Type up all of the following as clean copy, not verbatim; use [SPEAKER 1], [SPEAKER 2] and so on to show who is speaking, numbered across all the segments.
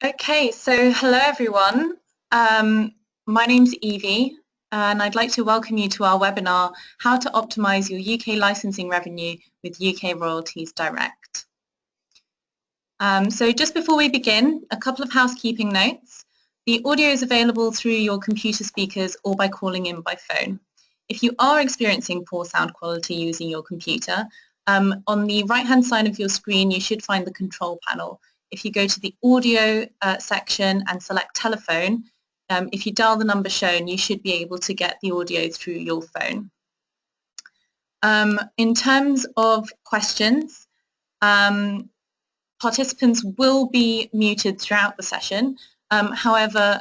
[SPEAKER 1] Okay, so hello everyone. My name's Evie and I'd like to welcome you to our webinar, How to Optimise Your UK Licensing Revenue with UK Royalties Direct. So just before we begin, a couple of housekeeping notes. The audio is available through your computer speakers or by calling in by phone. If you are experiencing poor sound quality using your computer, on the right-hand side of your screen you should find the control panel. If you go to the audio section and select telephone, if you dial the number shown, you should be able to get the audio through your phone. In terms of questions, participants will be muted throughout the session. However,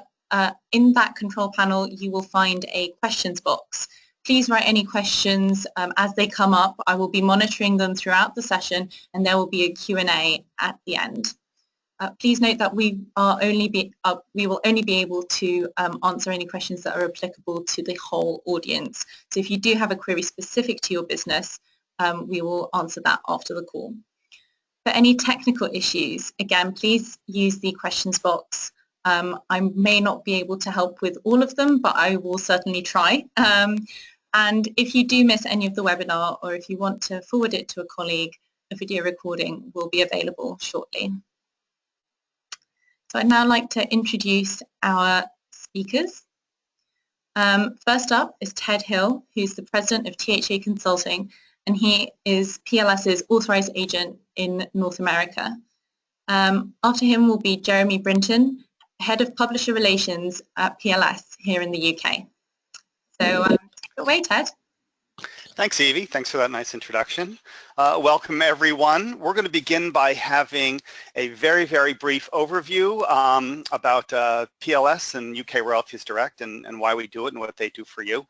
[SPEAKER 1] in that control panel, you will find a questions box. Please write any questions as they come up. I will be monitoring them throughout the session, and there will be a Q&A at the end. Please note that we will only be able to answer any questions that are applicable to the whole audience. So if you do have a query specific to your business, we will answer that after the call. For any technical issues, again, please use the questions box. I may not be able to help with all of them, but I will certainly try. And if you do miss any of the webinar, or if you want to forward it to a colleague, a video recording will be available shortly. So I'd now like to introduce our speakers. First up is Ted Hill, who's the president of THA Consulting, and he is PLS's authorized agent in North America. After him will be Jeremy Britton, head of publisher relations at PLS here in the UK. So take it away, Ted.
[SPEAKER 2] Thanks, Evie. Thanks for that nice introduction. Welcome, everyone. We're going to begin by having a very, very brief overview about PLS and UK Royalties Direct and why we do it and what they do for you.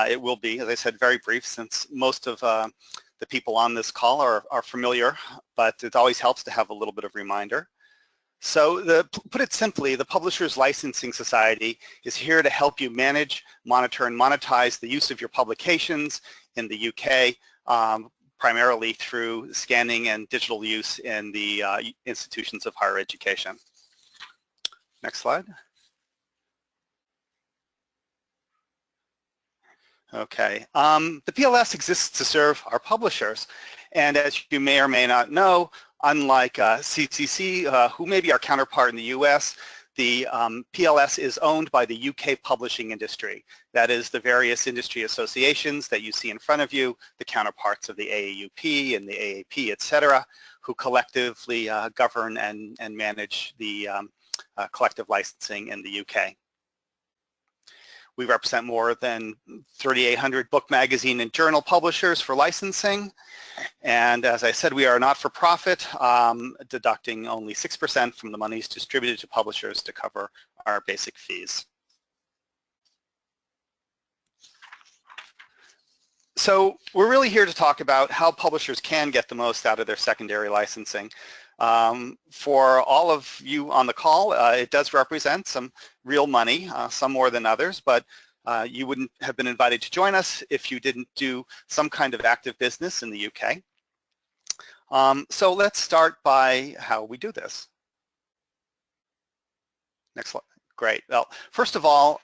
[SPEAKER 2] It will be, as I said, very brief since most of the people on this call are familiar, but it always helps to have a little bit of reminder. So put it simply, the Publishers Licensing Society is here to help you manage, monitor, and monetize the use of your publications in the UK, primarily through scanning and digital use in the institutions of higher education. Next slide. Okay, the PLS exists to serve our publishers, and as you may or may not know, unlike CCC, who may be our counterpart in the US, the PLS is owned by the UK publishing industry. That is the various industry associations that you see in front of you, the counterparts of the AAUP and the AAP, etc., who collectively govern and manage the collective licensing in the UK. We represent more than 3,800 book, magazine, and journal publishers for licensing. And as I said, we are not-for-profit, deducting only 6% from the monies distributed to publishers to cover our basic fees. So we're really here to talk about how publishers can get the most out of their secondary licensing. For all of you on the call, it does represent some real money, some more than others, but you wouldn't have been invited to join us if you didn't do some kind of active business in the UK. So let's start by how we do this. Next slide. Great. Well, first of all,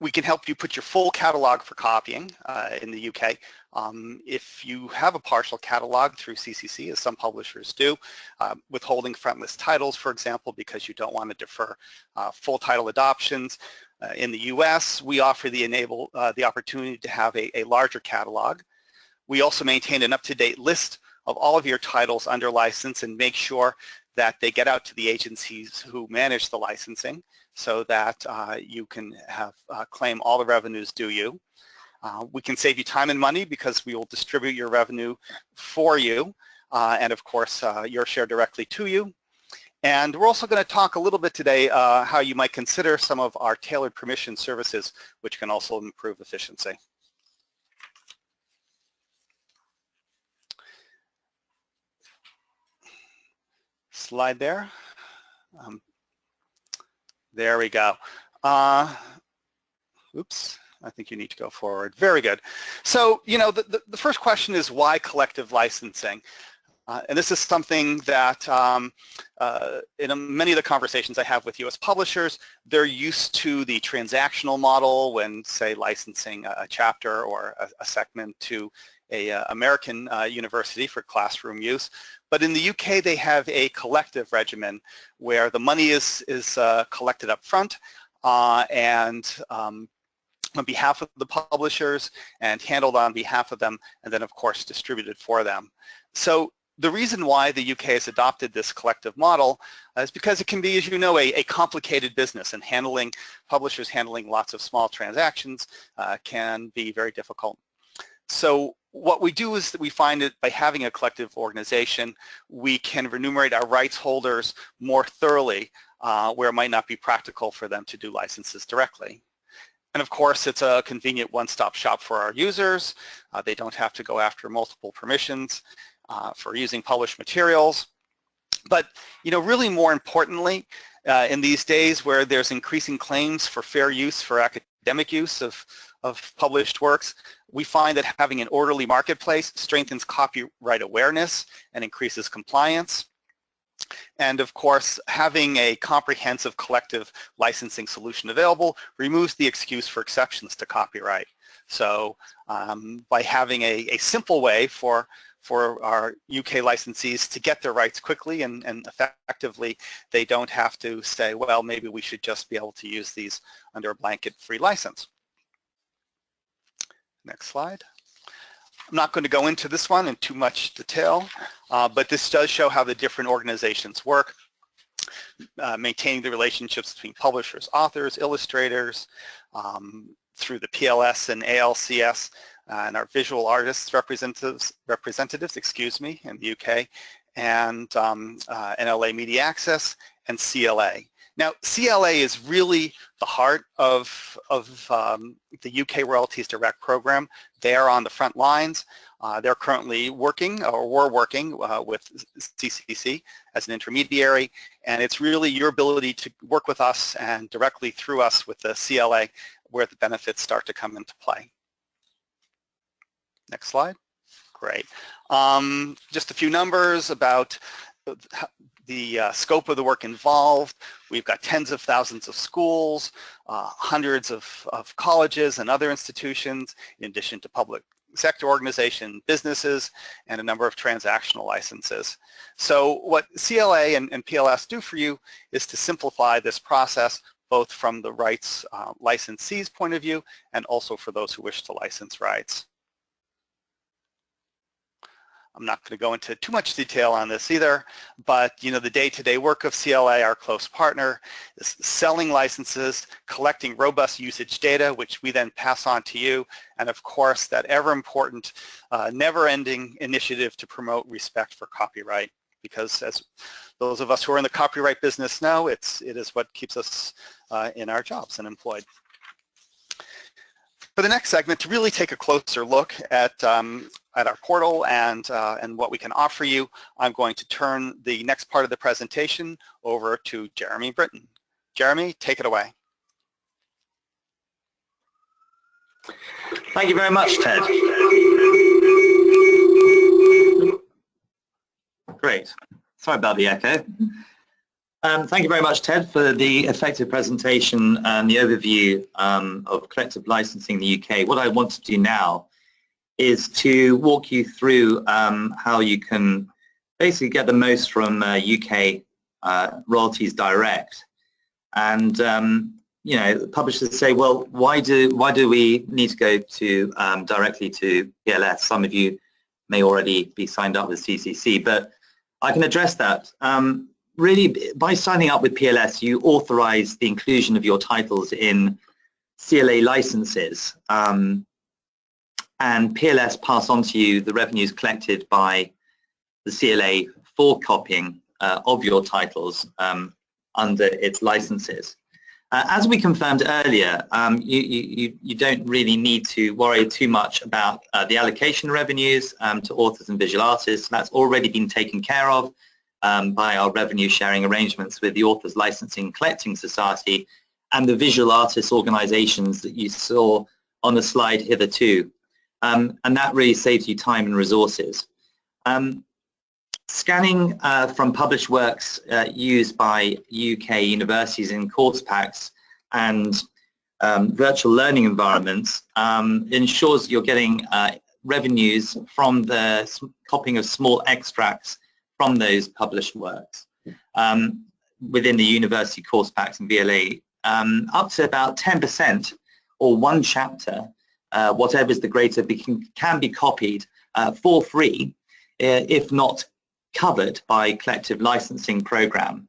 [SPEAKER 2] we can help you put your full catalog for copying in the UK. If you have a partial catalog through CCC, as some publishers do, withholding frontlist titles, for example, because you don't want to defer full title adoptions. In the US, we offer the opportunity to have a larger catalog. We also maintain an up-to-date list of all of your titles under license and make sure that they get out to the agencies who manage the licensing so that you can claim all the revenues due you. We can save you time and money because we will distribute your revenue for you and of course your share directly to you. And we're also going to talk a little bit today how you might consider some of our tailored permission services, which can also improve efficiency. Slide there. There we go. Oops, I think you need to go forward. Very good. So, you know, the first question is why collective licensing? And this is something that in many of the conversations I have with US publishers, they're used to the transactional model when, say, licensing a chapter or a segment to a American university for classroom use. But in the UK, they have a collective regimen where the money is collected up front and on behalf of the publishers and handled on behalf of them, and then of course distributed for them. So the reason why the UK has adopted this collective model is because it can be, as you know, a complicated business, and publishers handling lots of small transactions can be very difficult. So what we do is that we find that by having a collective organization, we can remunerate our rights holders more thoroughly where it might not be practical for them to do licenses directly. And of course, it's a convenient one-stop shop for our users. They don't have to go after multiple permissions for using published materials. But really more importantly, in these days where there's increasing claims for fair use for academic use of published works, we find that having an orderly marketplace strengthens copyright awareness and increases compliance. And of course, having a comprehensive collective licensing solution available removes the excuse for exceptions to copyright. So by having a simple way for our UK licensees to get their rights quickly and effectively, they don't have to say, well, maybe we should just be able to use these under a blanket free license. Next slide. I'm not going to go into this one in too much detail, but this does show how the different organizations work, maintaining the relationships between publishers, authors, illustrators, through the PLS and ALCS, and our visual artists representatives, in the UK, and NLA Media Access and CLA. Now, CLA is really the heart of the UK Royalties Direct program. They are on the front lines. They're currently working, or were working, with CCC as an intermediary, and it's really your ability to work with us and directly through us with the CLA where the benefits start to come into play. Next slide. Great. Just a few numbers about the scope of the work involved. We've got tens of thousands of schools, hundreds of colleges and other institutions, in addition to public sector organization, businesses, and a number of transactional licenses. So what CLA and PLS do for you is to simplify this process, both from the rights licensee's point of view and also for those who wish to license rights. I'm not going to go into too much detail on this either, but the day-to-day work of CLA, our close partner, is selling licenses, collecting robust usage data, which we then pass on to you, and of course that ever-important, never-ending initiative to promote respect for copyright, because as those of us who are in the copyright business know, it is what keeps us in our jobs and employed. For the next segment, to really take a closer look at our portal and what we can offer you, I'm going to turn the next part of the presentation over to Jeremy Britton. Jeremy, take it away.
[SPEAKER 3] Thank you very much, Ted. Great. Sorry about the echo. Thank you very much, Ted, for the effective presentation and the overview of collective licensing in the UK. What I want to do now is to walk you through how you can basically get the most from UK Royalties Direct. And publishers say, well, why do we need to go to directly to PLS? Some of you may already be signed up with CCC, but I can address that. Really, by signing up with PLS, you authorize the inclusion of your titles in CLA licenses, and PLS pass on to you the revenues collected by the CLA for copying of your titles under its licenses. As we confirmed earlier, you don't really need to worry too much about the allocation revenues to authors and visual artists. That's already been taken care of by our revenue sharing arrangements with the Authors Licensing and Collecting Society and the visual artists organizations that you saw on the slide hitherto. And that really saves you time and resources. Scanning from published works used by UK universities in course packs and virtual learning environments ensures you're getting revenues from the copying of small extracts from those published works within the university course packs and VLA, up to about 10% or one chapter, whatever is the greater, can be copied for free, if not covered by collective licensing program.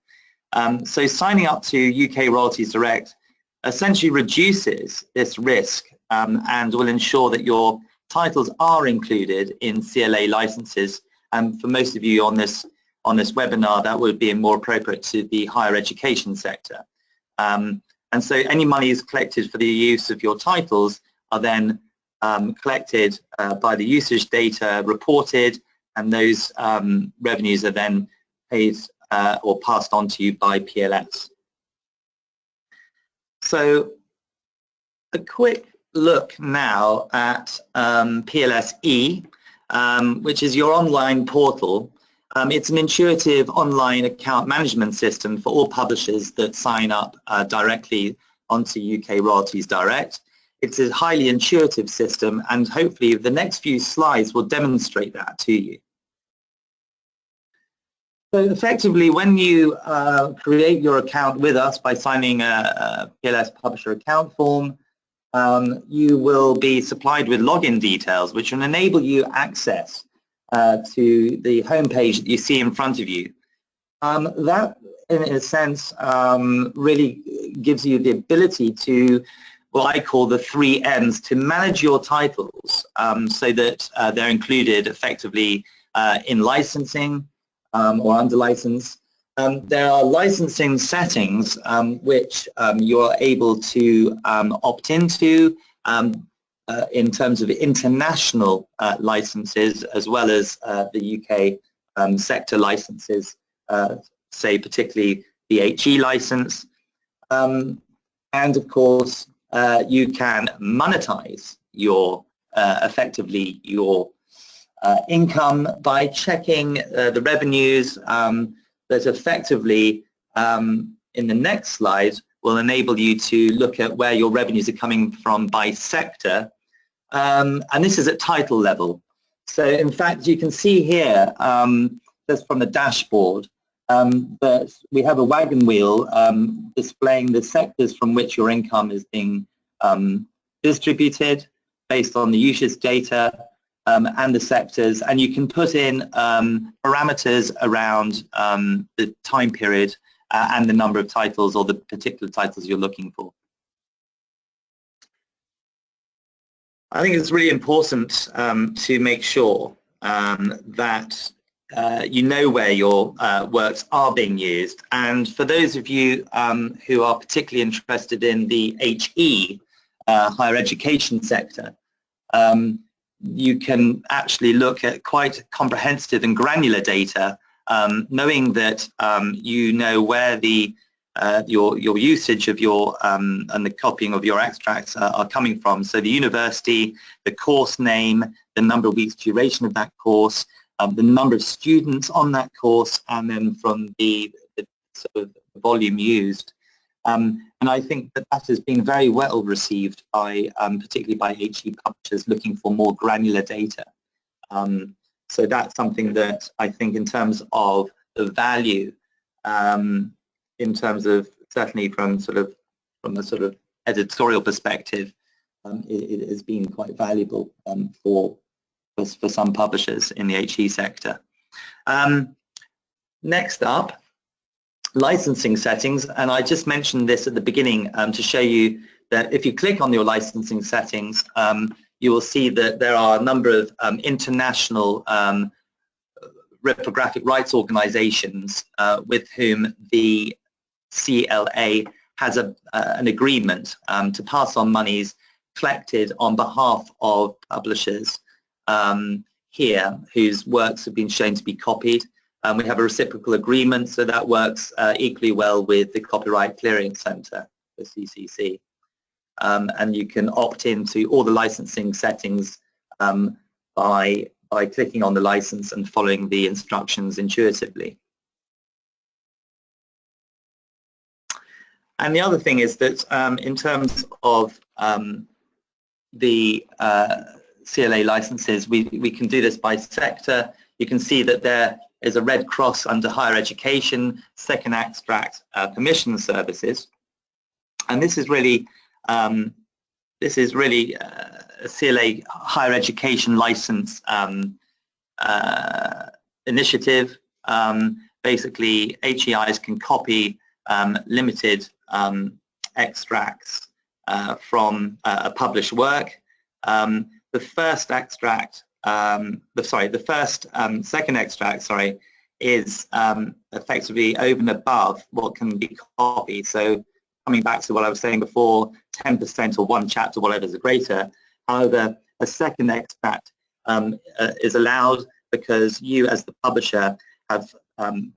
[SPEAKER 3] So signing up to UK Royalties Direct essentially reduces this risk and will ensure that your titles are included in CLA licenses. And for most of you on this webinar, that would be more appropriate to the higher education sector. And so any money is collected for the use of your titles are then collected by the usage data, reported, and those revenues are then paid or passed on to you by PLS. So a quick look now at PLSe, which is your online portal. It's an intuitive online account management system for all publishers that sign up directly onto UK Royalties Direct. It's a highly intuitive system, and hopefully the next few slides will demonstrate that to you. So effectively, when you create your account with us by signing a PLS publisher account form, you will be supplied with login details, which will enable you access to the homepage that you see in front of you. That, in a sense, really gives you the ability to, what I call the 3 M's, to manage your titles so that they're included effectively in licensing or under license. There are licensing settings which you're able to opt into in terms of international licenses, as well as the UK sector licenses, say particularly the HE license. And of course, you can monetize your effectively your income by checking the revenues that effectively in the next slide will enable you to look at where your revenues are coming from by sector, and this is at title level. So in fact you can see here just from the dashboard that we have a wagon wheel displaying the sectors from which your income is being distributed based on the usage data and the sectors, and you can put in parameters around the time period and the number of titles or the particular titles you're looking for. I think it's really important to make sure that you know where your works are being used, and for those of you who are particularly interested in the HE, higher education sector, you can actually look at quite comprehensive and granular data, knowing that you know where the your usage of your and the copying of your extracts are coming from. So the university, the course name, the number of weeks duration of that course, the number of students on that course, and then from the sort of volume used. And I think that that has been very well received by, particularly by HE publishers looking for more granular data. So that's something that I think in terms of the value, in terms of certainly from a sort of editorial perspective, it has been quite valuable for some publishers in the HE sector. Next up, licensing settings, and I just mentioned this at the beginning to show you that if you click on your licensing settings, you will see that there are a number of international reprographic rights organizations with whom the CLA has an agreement to pass on monies collected on behalf of publishers here whose works have been shown to be copied. We have a reciprocal agreement, so that works equally well with the Copyright Clearing Centre, the CCC. And you can opt into all the licensing settings by by clicking on the license and following the instructions intuitively. And the other thing is that in terms of the CLA licenses, we can do this by sector. You can see that there is a red cross under higher education, second extract permission services. And this is really a CLA higher education license initiative. Basically, HEIs can copy limited extracts from a published work. The first extract, second extract, is effectively over and above what can be copied. So coming back to what I was saying before, 10% or one chapter, whatever is greater. However, a second extract is allowed because you as the publisher have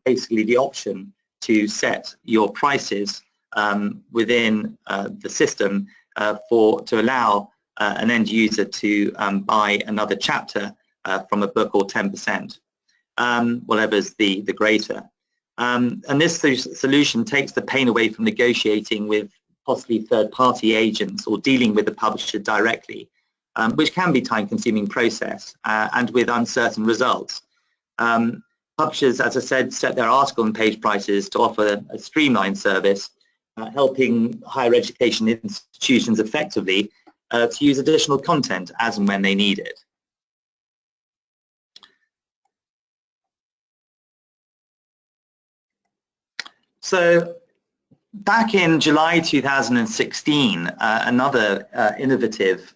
[SPEAKER 3] basically the option to set your prices within the system to allow an end user to buy another chapter from a book, or 10%, whatever is the greater. And this solution takes the pain away from negotiating with possibly third-party agents or dealing with the publisher directly, which can be a time-consuming process and with uncertain results. Publishers, as I said, set their article and page prices to offer a streamlined service, helping higher education institutions effectively to use additional content as and when they need it. So back in July 2016, another innovative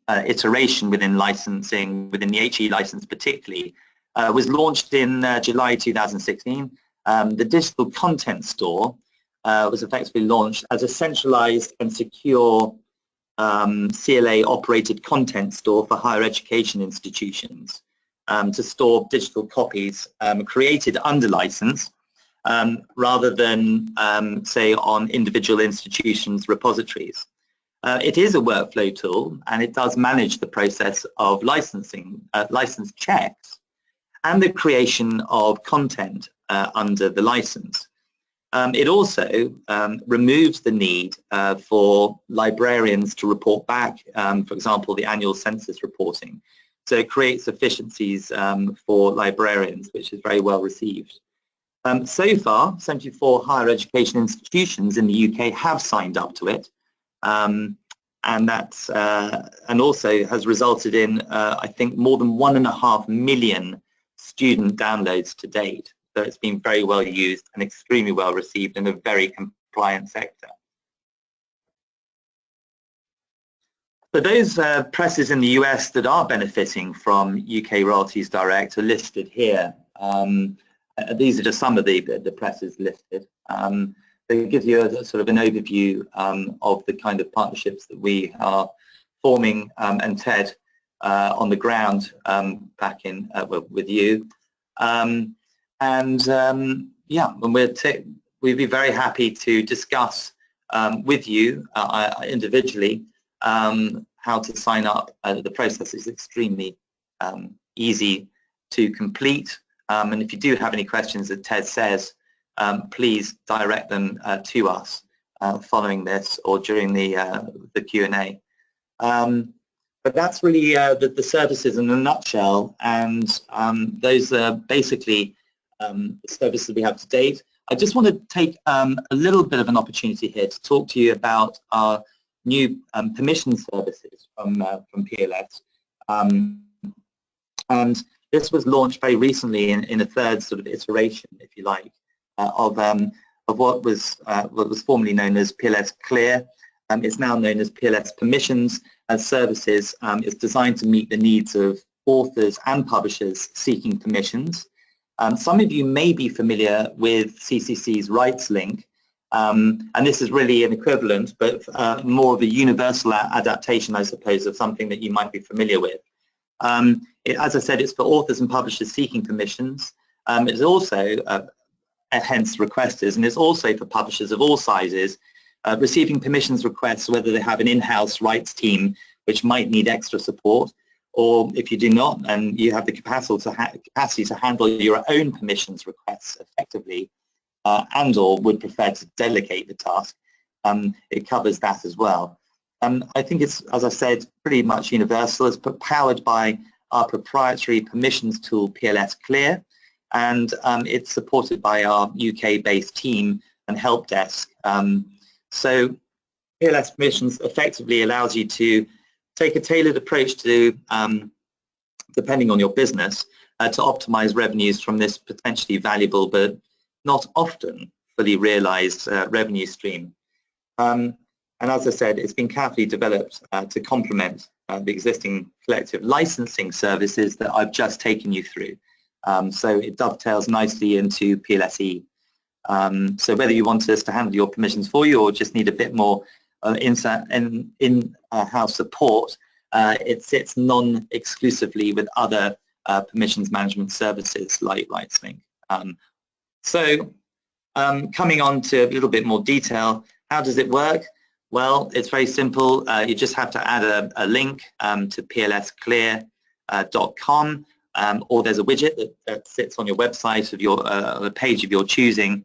[SPEAKER 3] iteration within licensing, within the HE license particularly, was launched in July 2016. The Distal content store was effectively launched as a centralized and secure CLA operated content store for higher education institutions to store digital copies created under license rather than say on individual institutions' repositories. It is a workflow tool, and it does manage the process of licensing, license checks, and the creation of content under the license. It also removes the need for librarians to report back, for example, the annual census reporting. So it creates efficiencies for librarians, which is very well received. So far, 74 higher education institutions in the UK have signed up to it, and that's and also has resulted in I think more than 1.5 million student downloads to date. So it's been very well used and extremely well received in a very compliant sector. So those presses in the US that are benefiting from UK Royalties Direct are listed here. These are just some of the presses listed. They give you a sort of an overview of the kind of partnerships that we are forming, and Ted on the ground back in with you. Yeah, and we'd be very happy to discuss with you individually how to sign up. The process is extremely easy to complete. And if you do have any questions, as Ted says, please direct them to us following this or during the Q&A. But that's really the services in a nutshell, and those are basically the services we have to date. I just want to take a little bit of an opportunity here to talk to you about our new permission services from PLS. And this was launched very recently in a third sort of iteration, if you like, of what was formerly known as PLS Clear. It's now known as PLS Permissions Services. It's designed to meet the needs of authors and publishers seeking permissions. Some of you may be familiar with CCC's Rights Link, and this is really an equivalent, but more of a universal adaptation, I suppose, of something that you might be familiar with. As I said, it's for authors and publishers seeking permissions. It's also, hence requesters, and it's also for publishers of all sizes receiving permissions requests, whether they have an in-house rights team which might need extra support, or if you do not and you have the capacity to handle your own permissions requests effectively, and or would prefer to delegate the task, it covers that as well. I think it's, as I said, pretty much universal. It's powered by our proprietary permissions tool, PLS Clear, and it's supported by our UK-based team and help desk. So PLS Permissions effectively allows you to take a tailored approach to, depending on your business, to optimize revenues from this potentially valuable but not often fully realized revenue stream. And as I said, it's been carefully developed to complement the existing collective licensing services that I've just taken you through. So it dovetails nicely into PLSe. So whether you want us to handle your permissions for you or just need a bit more in-house support, it sits non-exclusively with other permissions management services like RightsLink. Coming on to a little bit more detail, how does it work? Well, it's very simple. You just have to add a link to plsclear.com, or there's a widget that sits on your website of the page of your choosing.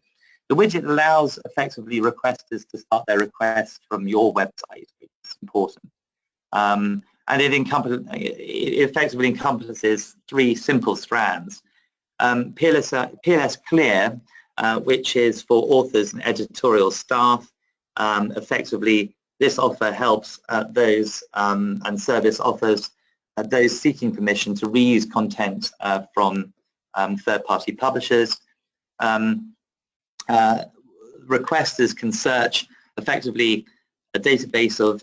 [SPEAKER 3] The widget allows effectively requesters to start their request from your website, which is important. And it effectively encompasses 3 simple strands. PLS Clear, which is for authors and editorial staff. Effectively, this offer helps those and service offers those seeking permission to reuse content from third-party publishers. Requesters can search effectively a database of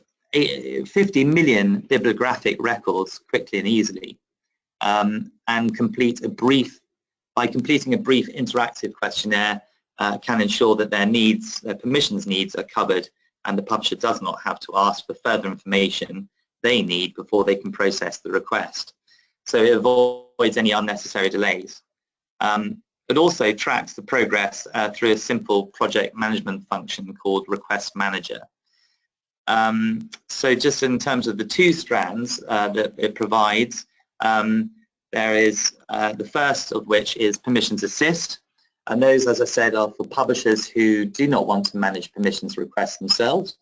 [SPEAKER 3] 50 million bibliographic records quickly and easily, and by completing a brief interactive questionnaire can ensure that their permissions needs are covered and the publisher does not have to ask for further information they need before they can process the request. So it avoids any unnecessary delays. It also tracks the progress through a simple project management function called Request Manager. So just in terms of the 2 strands that it provides, there is the first of which is Permissions Assist, and those, as I said, are for publishers who do not want to manage permissions requests themselves.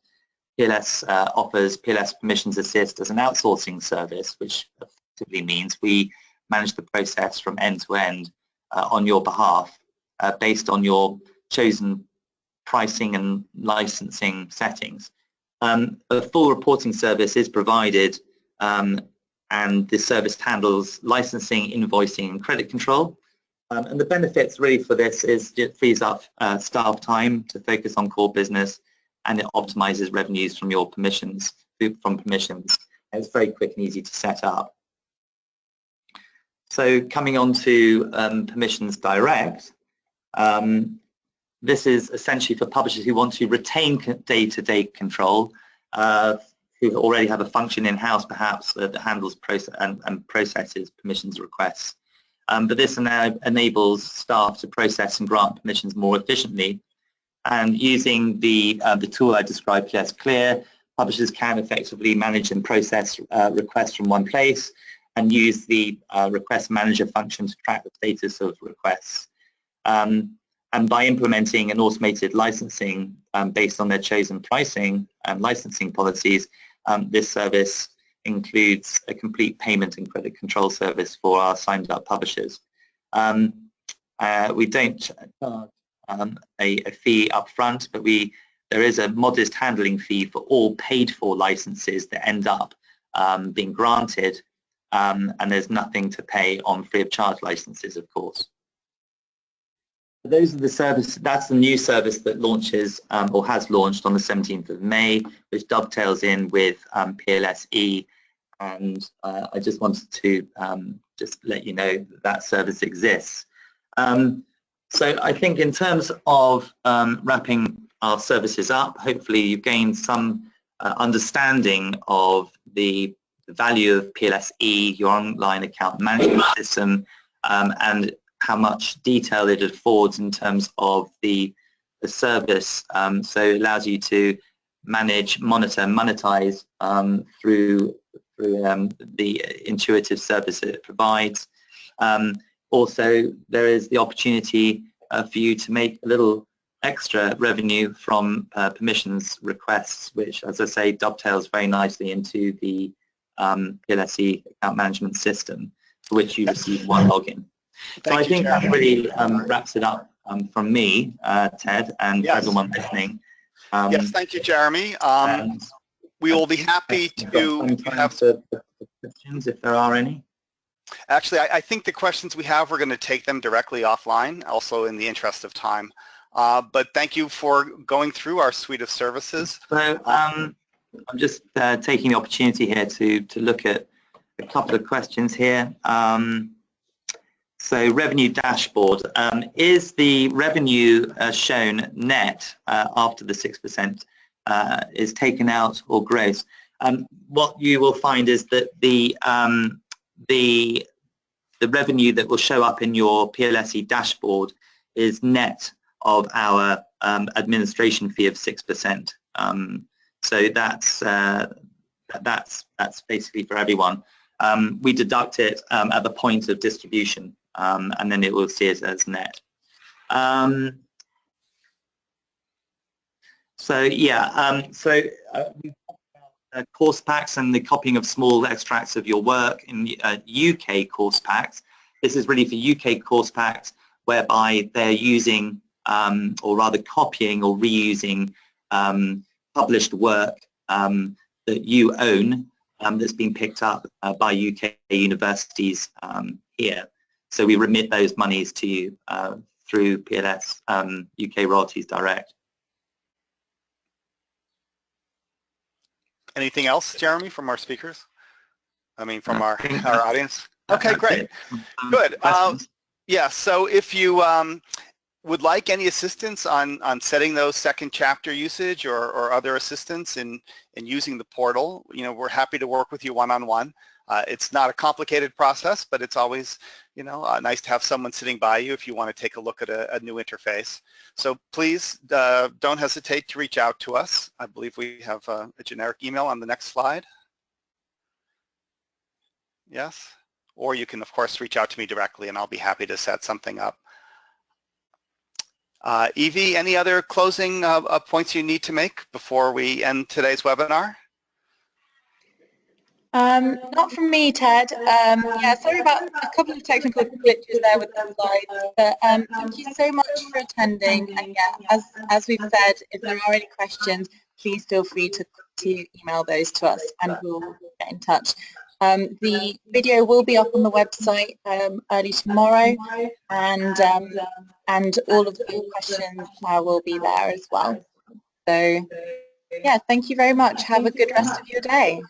[SPEAKER 3] PLS offers PLS Permissions Assist as an outsourcing service, which effectively means we manage the process from end to end on your behalf based on your chosen pricing and licensing settings. A full reporting service is provided, and this service handles licensing, invoicing and credit control. And the benefits really for this is it frees up staff time to focus on core business, and it optimizes revenues from your permissions. It's very quick and easy to set up. So coming on to Permissions Direct, this is essentially for publishers who want to retain day-to-day control, who already have a function in-house perhaps that handles and processes permissions requests. But this now enables staff to process and grant permissions more efficiently. And using the tool I described, PLS Clear, publishers can effectively manage and process requests from one place and use the Request Manager function to track the status of requests. And by implementing an automated licensing based on their chosen pricing and licensing policies, this service includes a complete payment and credit control service for our signed up publishers. We don't charge a fee up front, but there is a modest handling fee for all paid for licenses that end up being granted, and there's nothing to pay on free of charge licenses, of course. Those are the services. That's the new service that launches or has launched on the 17th of May, which dovetails in with PLSe, and I just wanted to just let you know that service exists. So I think in terms of wrapping our services up, hopefully you've gained some understanding of the value of PLSe, your online account management system, and how much detail it affords in terms of the service. So it allows you to manage, monitor, monetize through the intuitive service that it provides. Also, there is the opportunity for you to make a little extra revenue from permissions requests, which, as I say, dovetails very nicely into the PLSe account management system, for which you receive one login. So I think that really wraps it up from me, Ted, and for everyone listening.
[SPEAKER 2] Yes, thank you, Jeremy. We will be happy to have
[SPEAKER 3] questions if there are any.
[SPEAKER 2] Actually, I think the questions we have, we're going to take them directly offline, also in the interest of time. But thank you for going through our suite of services.
[SPEAKER 3] So I'm just taking the opportunity here to look at a couple of questions here. So revenue dashboard, is the revenue shown net after the 6% is taken out or gross? What you will find is that the revenue that will show up in your PLSe dashboard is net of our administration fee of 6%. So that's basically for everyone. We deduct it at the point of distribution, and then it will see it as net. So yeah, we talked about course packs and the copying of small extracts of your work in UK course packs. This is really for UK course packs whereby they're using, or rather copying or reusing published work that you own, that's been picked up by UK universities here. So we remit those monies to you through PLS UK Royalties Direct.
[SPEAKER 2] Anything else, Jeremy, from our speakers? I mean, from our audience? Okay, great. Good. Yeah, so if you would like any assistance on setting those second chapter usage or other assistance in using the portal, you know, we're happy to work with you one-on-one. It's not a complicated process, but it's always, you know, nice to have someone sitting by you if you want to take a look at a new interface. So please don't hesitate to reach out to us. I believe we have a generic email on the next slide. Yes, or you can of course reach out to me directly and I'll be happy to set something up. Evie, any other closing points you need to make before we end today's webinar?
[SPEAKER 1] Not from me, Ted. Yeah, sorry about a couple of technical glitches there with the slides, but thank you so much for attending. And yeah, as we've said, if there are any questions, please feel free to email those to us and we'll get in touch. The video will be up on the website early tomorrow, and all of the questions will be there as well. So yeah, thank you very much. Have a good rest of your day.